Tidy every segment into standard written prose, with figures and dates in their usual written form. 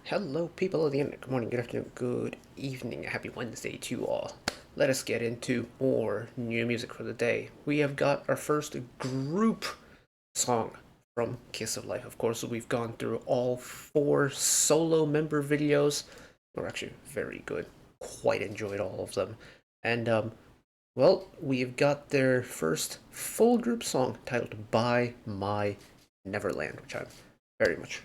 Hello, people of the internet. Good morning, good afternoon, good evening. Happy Wednesday to you all. Let us get into more new music for the day. We have got our first group song from Kiss of Life. Of course, we've gone through all 4 solo member videos. They're actually very good. Quite enjoyed all of them. And, well, we've got their first full group song titled By My Neverland, which I'm very much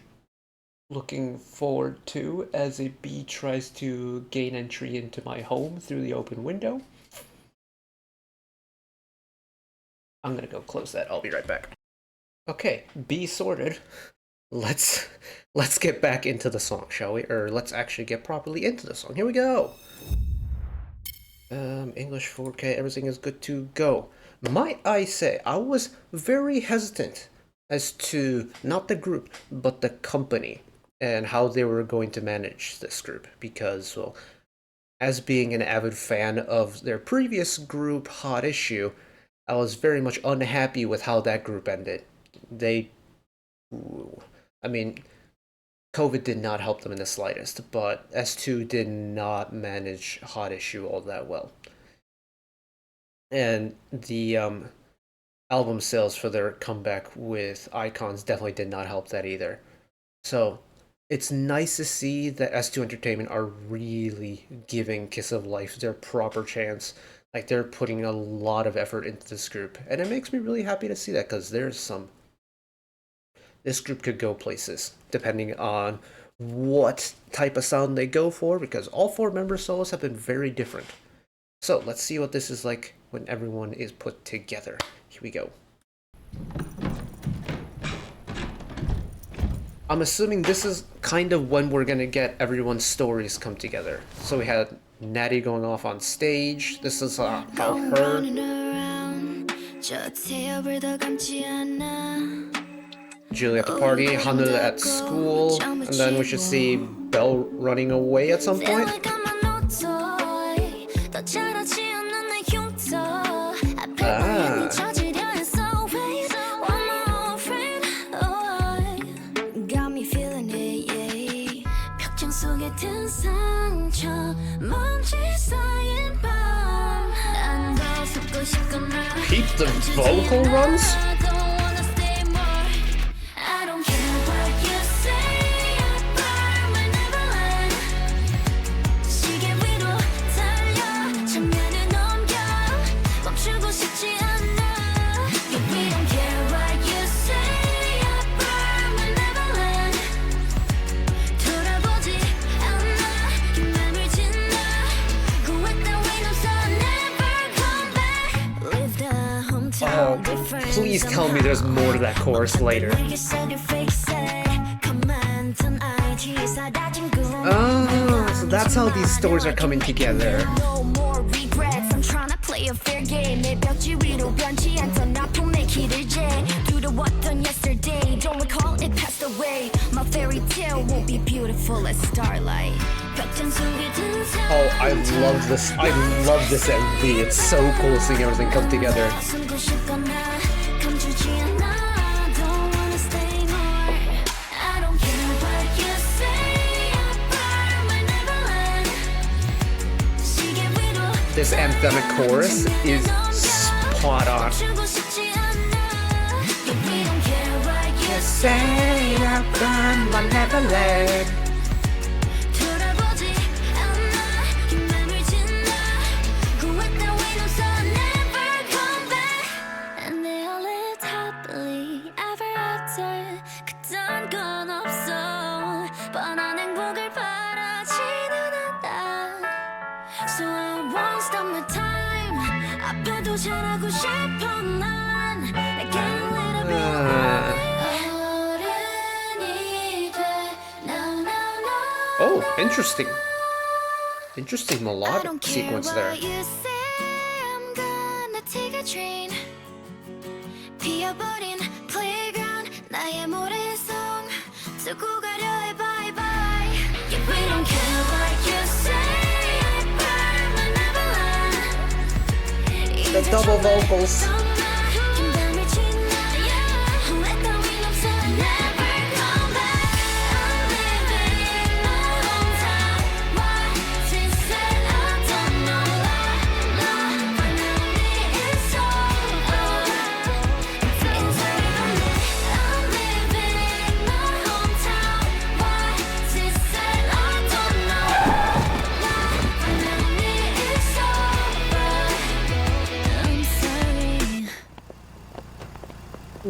looking forward to as a bee tries to gain entry into my home through the open window. I'm gonna go close that. I'll be right back. Okay, bee sorted. Let's get back into the song, shall we? Or let's actually get properly into the song. Here we go. English 4K, everything is good to go. Might I say, I was very hesitant as to not the group, but the company and how they were going to manage this group because, well, as being an avid fan of their previous group, Hot Issue, I was very much unhappy with how that group ended. I mean, COVID did not help them in the slightest, but S2 did not manage Hot Issue all that well. And the album sales for their comeback with Icons definitely did not help that either. So it's nice to see that S2 Entertainment are really giving Kiss of Life their proper chance. Like, they're putting a lot of effort into this group. And it makes me really happy to see that, because this group could go places, depending on what type of sound they go for, because all 4 member solos have been very different. So, let's see what this is like when everyone is put together. Here we go. I'm assuming this is kind of when we're gonna get everyone's stories come together. So we had Natty going off on stage. This is how her. Julie at the party, Hanu at school, and then we should see Belle running away at some point. Keep the vocal runs? Please tell me there's more to that chorus later. Oh, so that's how these stories are coming together. My fairy tale won't be beautiful as starlight. Oh, I love this. I love this MV. It's so cool seeing everything come together. This anthemic chorus is spot on. Say I burn my Neverland. Oh, interesting. Interesting melodic sequence there. The double vocals.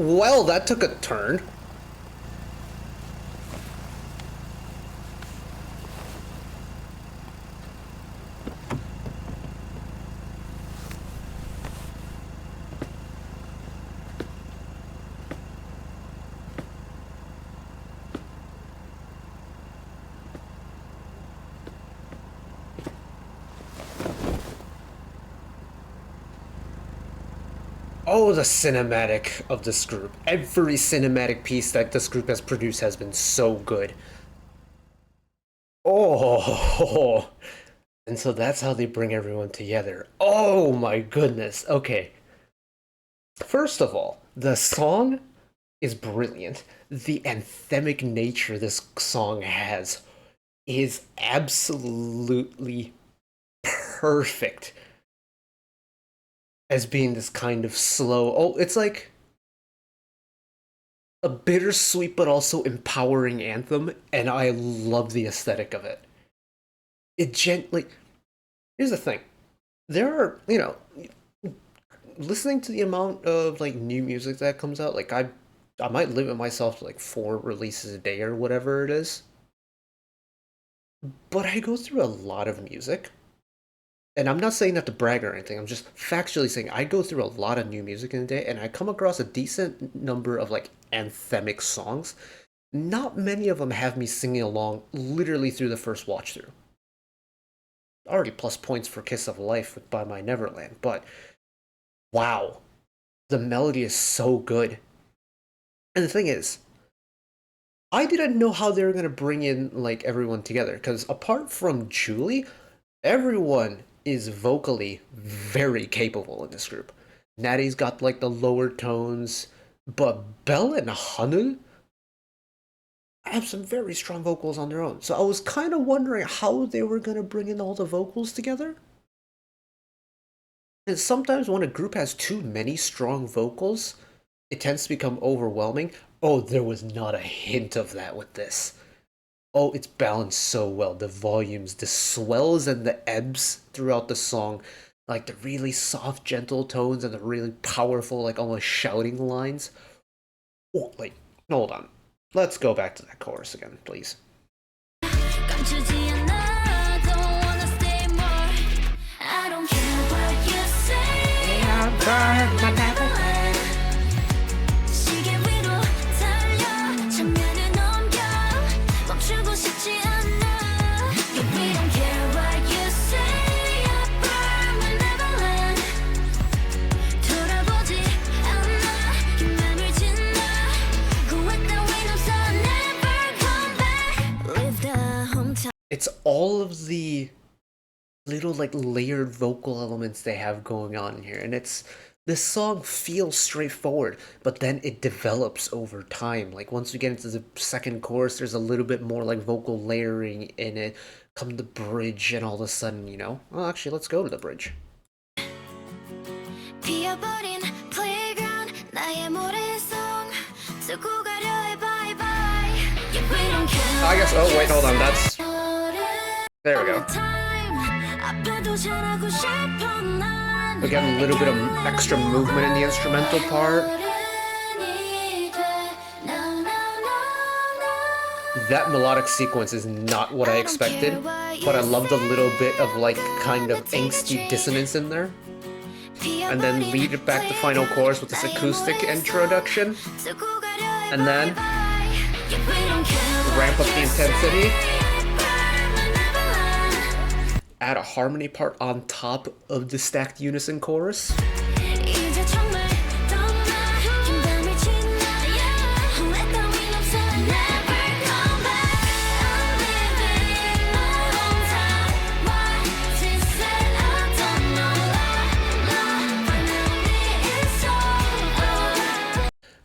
Well, that took a turn. Oh, the cinematic of this group. Every cinematic piece that this group has produced has been so good. Oh, and so that's how they bring everyone together. Oh my goodness. Okay. First of all, the song is brilliant. The anthemic nature this song has is absolutely perfect as being this kind of slow. Oh, it's like a bittersweet but also empowering anthem, and I love the aesthetic of it. It gently. Here's the thing: there are, listening to the amount of like new music that comes out. Like I might limit myself to like 4 releases a day or whatever it is, but I go through a lot of music. And I'm not saying that to brag or anything. I'm just factually saying I go through a lot of new music in a day, and I come across a decent number of like anthemic songs. Not many of them have me singing along literally through the first watch through. Already plus points for Kiss of Life by my Neverland, but wow, the melody is so good. And the thing is, I didn't know how they were gonna bring in like everyone together, because apart from Julie, everyone is vocally very capable in this group. Natty's got like the lower tones, but Belle and Hanul have some very strong vocals on their own. So I was kind of wondering how they were gonna bring in all the vocals together. And sometimes when a group has too many strong vocals, it tends to become overwhelming. Oh, there was not a hint of that with this. Oh, it's balanced so well. The volumes, the swells and the ebbs throughout the song, like the really soft, gentle tones and the really powerful, like almost shouting lines. Oh, like, hold on. Let's go back to that chorus again, please. It's all of the little like layered vocal elements they have going on here, and this song feels straightforward, but then it develops over time. Like once we get into the second chorus, there's a little bit more like vocal layering in it. Come the bridge, and all of a sudden, well, actually, let's go to the bridge. I guess. Oh wait, hold on. That's. There we go. We got a little bit of extra movement in the instrumental part. That melodic sequence is not what I expected, but I love the little bit of like kind of angsty dissonance in there. And then lead it back to final chorus with this acoustic introduction. And then ramp up the intensity. Add a harmony part on top of the stacked unison chorus.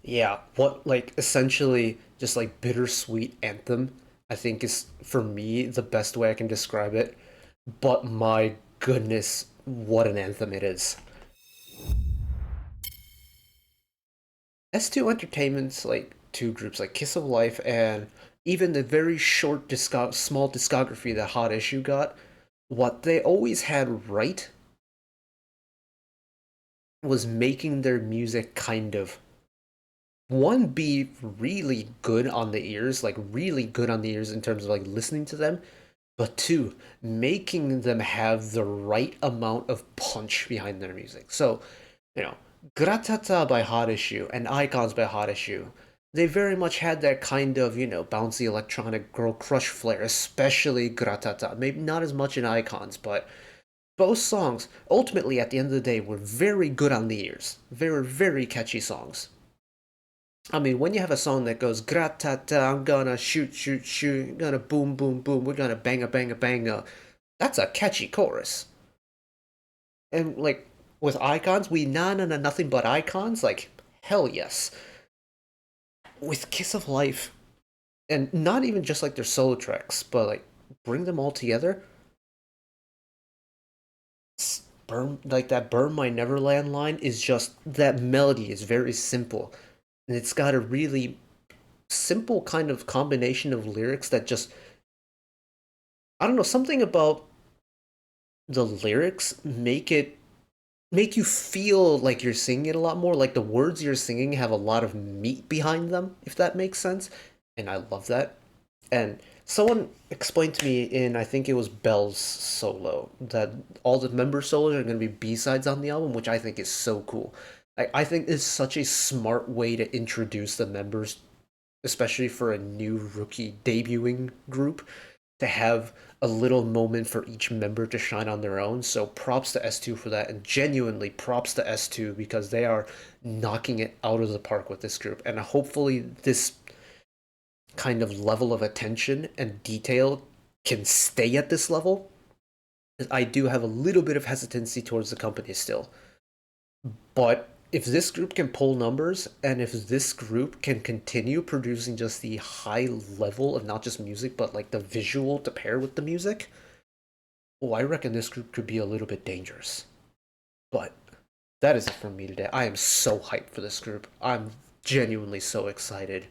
Yeah, what like essentially just like bittersweet anthem, I think is for me the best way I can describe it. But my goodness, what an anthem it is. S2 Entertainment's like two groups like Kiss of Life and even the very short small discography that Hot Issue got, what they always had right was making their music kind of one, be really good on the ears, like really good on the ears in terms of like listening to them, but two, making them have the right amount of punch behind their music. So, you know, Gratata by Hot Issue and Icons by Hot Issue, they very much had that kind of, bouncy electronic girl crush flair, especially Gratata. Maybe not as much in Icons, but both songs, ultimately, at the end of the day, were very good on the ears. Very, very catchy songs. I mean, when you have a song that goes gratata, I'm gonna shoot, shoot, shoot, gonna boom, boom, boom, we're gonna bang a bang a bang a, that's a catchy chorus. And like with icons, we na nothing but icons. Like hell yes. With Kiss of Life, and not even just like their solo tracks, but like bring them all together. Burn like that "Burn My Neverland" line is just that melody is very simple, and it's got a really simple kind of combination of lyrics that just I don't know, something about the lyrics make you feel like you're singing it a lot more. Like the words you're singing have a lot of meat behind them, if that makes sense. And I love that. And someone explained to me in I think it was Bell's solo that all the member solos are going to be B-sides on the album, which I think is so cool. I think it's such a smart way to introduce the members, especially for a new rookie debuting group, to have a little moment for each member to shine on their own. So props to S2 for that, and genuinely props to S2 because they are knocking it out of the park with this group. And hopefully, this kind of level of attention and detail can stay at this level. I do have a little bit of hesitancy towards the company still. But if this group can pull numbers and if this group can continue producing just the high level of not just music but like the visual to pair with the music, oh, I reckon this group could be a little bit dangerous. But that is it from me today. I am so hyped for this group. I'm genuinely so excited.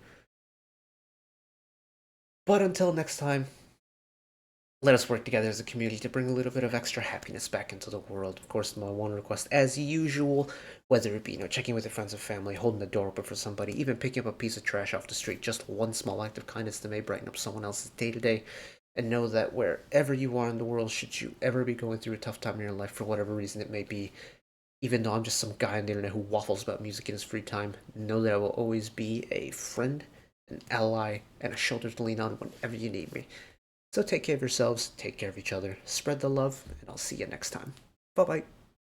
But until next time, let us work together as a community to bring a little bit of extra happiness back into the world. Of course, my one request, as usual, whether it be checking with your friends and family, holding the door open for somebody, even picking up a piece of trash off the street, just one small act of kindness that may brighten up someone else's day to day. And know that wherever you are in the world, should you ever be going through a tough time in your life for whatever reason it may be, even though I'm just some guy on the internet who waffles about music in his free time, know that I will always be a friend, an ally, and a shoulder to lean on whenever you need me. So take care of yourselves, take care of each other, spread the love, and I'll see you next time. Bye bye.